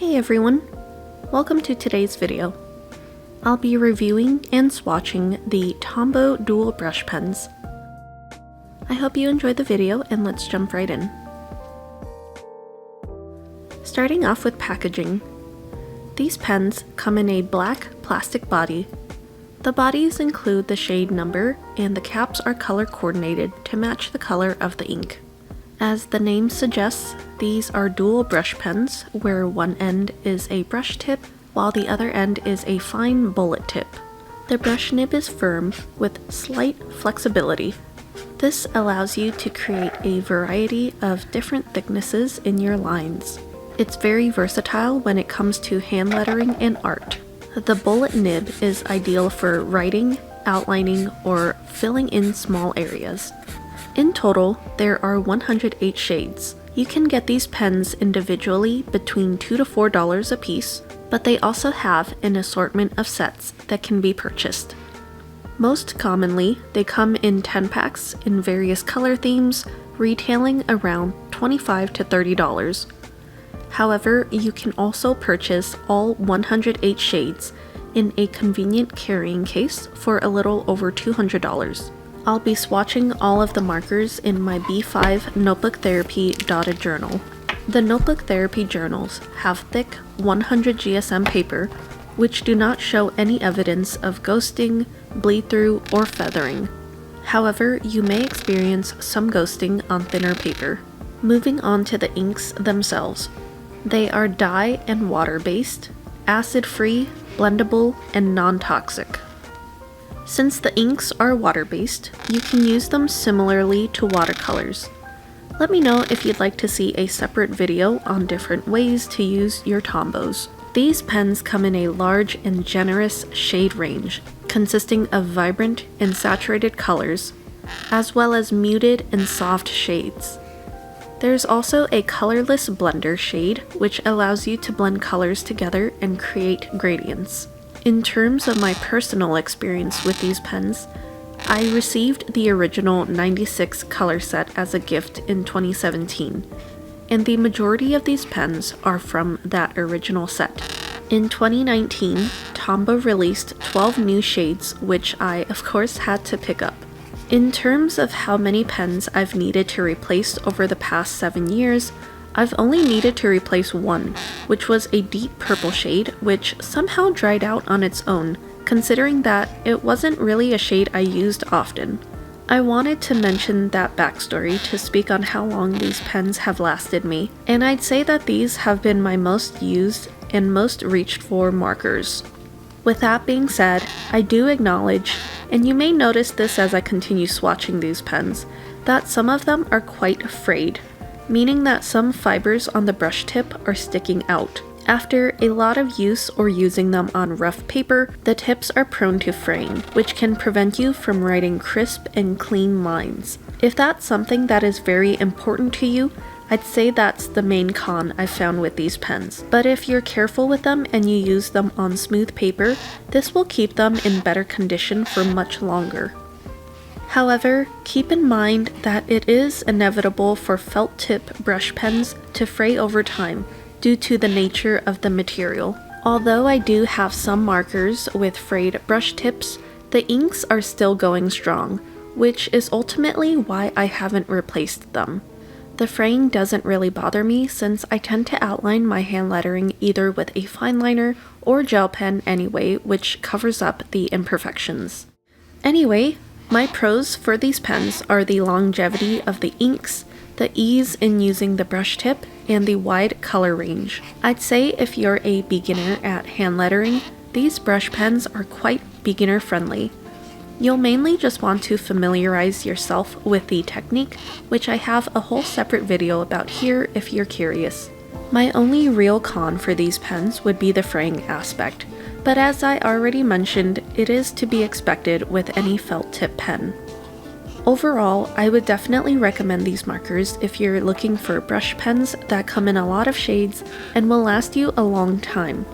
Hey everyone, welcome to today's video. I'll be reviewing and swatching the Tombow dual brush pens. I hope you enjoyed the video and let's jump right in. Starting off with packaging. These pens come in a black plastic body. The bodies include the shade number and the caps are color coordinated to match the color of the ink. As the name suggests, these are dual brush pens where one end is a brush tip while the other end is a fine bullet tip. The brush nib is firm with slight flexibility. This allows you to create a variety of different thicknesses in your lines. It's very versatile when it comes to hand lettering and art. The bullet nib is ideal for writing, outlining, or filling in small areas. In total, there are 108 shades. You can get these pens individually between $2 to $4 a piece, but they also have an assortment of sets that can be purchased. Most commonly, they come in 10 packs in various color themes, retailing around $25 to $30. However, you can also purchase all 108 shades in a convenient carrying case for a little over $200. I'll be swatching all of the markers in my B5 Notebook Therapy dotted journal. The Notebook Therapy journals have thick 100 GSM paper, which do not show any evidence of ghosting, bleed-through, or feathering. However, you may experience some ghosting on thinner paper. Moving on to the inks themselves. They are dye and water-based, acid-free, blendable, and non-toxic. Since the inks are water-based, you can use them similarly to watercolors. Let me know if you'd like to see a separate video on different ways to use your Tombows. These pens come in a large and generous shade range, consisting of vibrant and saturated colors, as well as muted and soft shades. There's also a colorless blender shade, which allows you to blend colors together and create gradients. In terms of my personal experience with these pens, I received the original 96 color set as a gift in 2017, and the majority of these pens are from that original set. In 2019, Tombow released 12 new shades, which I, of course, had to pick up. In terms of how many pens I've needed to replace over the past 7 years, I've only needed to replace one, which was a deep purple shade, which somehow dried out on its own, considering that it wasn't really a shade I used often. I wanted to mention that backstory to speak on how long these pens have lasted me, and I'd say that these have been my most used and most reached for markers. With that being said, I do acknowledge, and you may notice this as I continue swatching these pens, that some of them are quite frayed, meaning that some fibers on the brush tip are sticking out. After a lot of use or using them on rough paper, the tips are prone to fraying, which can prevent you from writing crisp and clean lines. If that's something that is very important to you, I'd say that's the main con I've found with these pens. But if you're careful with them and you use them on smooth paper, this will keep them in better condition for much longer. However, keep in mind that it is inevitable for felt tip brush pens to fray over time due to the nature of the material. Although I do have some markers with frayed brush tips, the inks are still going strong, which is ultimately why I haven't replaced them. The fraying doesn't really bother me since I tend to outline my hand lettering either with a fine liner or gel pen anyway, which covers up the imperfections. Anyway, my pros for these pens are the longevity of the inks, the ease in using the brush tip, and the wide color range. I'd say if you're a beginner at hand lettering, these brush pens are quite beginner friendly. You'll mainly just want to familiarize yourself with the technique, which I have a whole separate video about here if you're curious. My only real con for these pens would be the fraying aspect, but as I already mentioned, it is to be expected with any felt tip pen. Overall, I would definitely recommend these markers if you're looking for brush pens that come in a lot of shades and will last you a long time.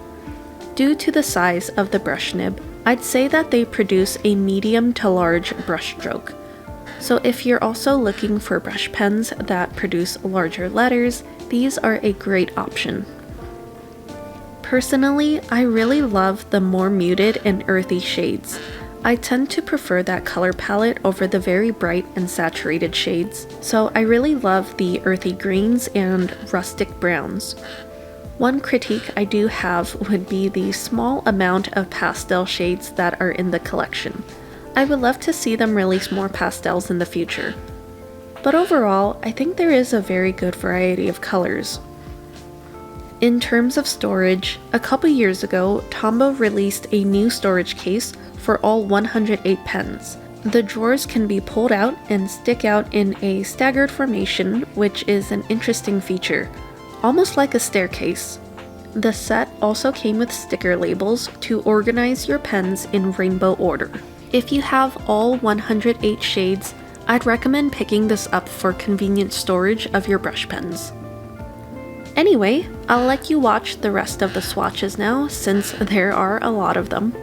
Due to the size of the brush nib, I'd say that they produce a medium to large brush stroke. So if you're also looking for brush pens that produce larger letters, these are a great option. Personally, I really love the more muted and earthy shades. I tend to prefer that color palette over the very bright and saturated shades, so I really love the earthy greens and rustic browns. One critique I do have would be the small amount of pastel shades that are in the collection. I would love to see them release more pastels in the future. But overall, I think there is a very good variety of colors. In terms of storage, a couple years ago, Tombow released a new storage case for all 108 pens. The drawers can be pulled out and stick out in a staggered formation, which is an interesting feature, almost like a staircase. The set also came with sticker labels to organize your pens in rainbow order. If you have all 108 shades, I'd recommend picking this up for convenient storage of your brush pens. Anyway, I'll let you watch the rest of the swatches now, since there are a lot of them.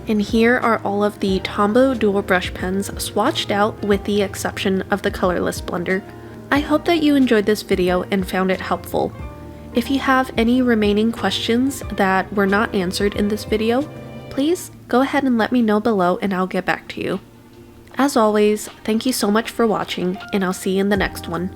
And here are all of the Tombow dual brush pens swatched out with the exception of the colorless blender. I hope that you enjoyed this video and found it helpful. If you have any remaining questions that were not answered in this video, please go ahead and let me know below and I'll get back to you. As always, thank you so much for watching, and I'll see you in the next one.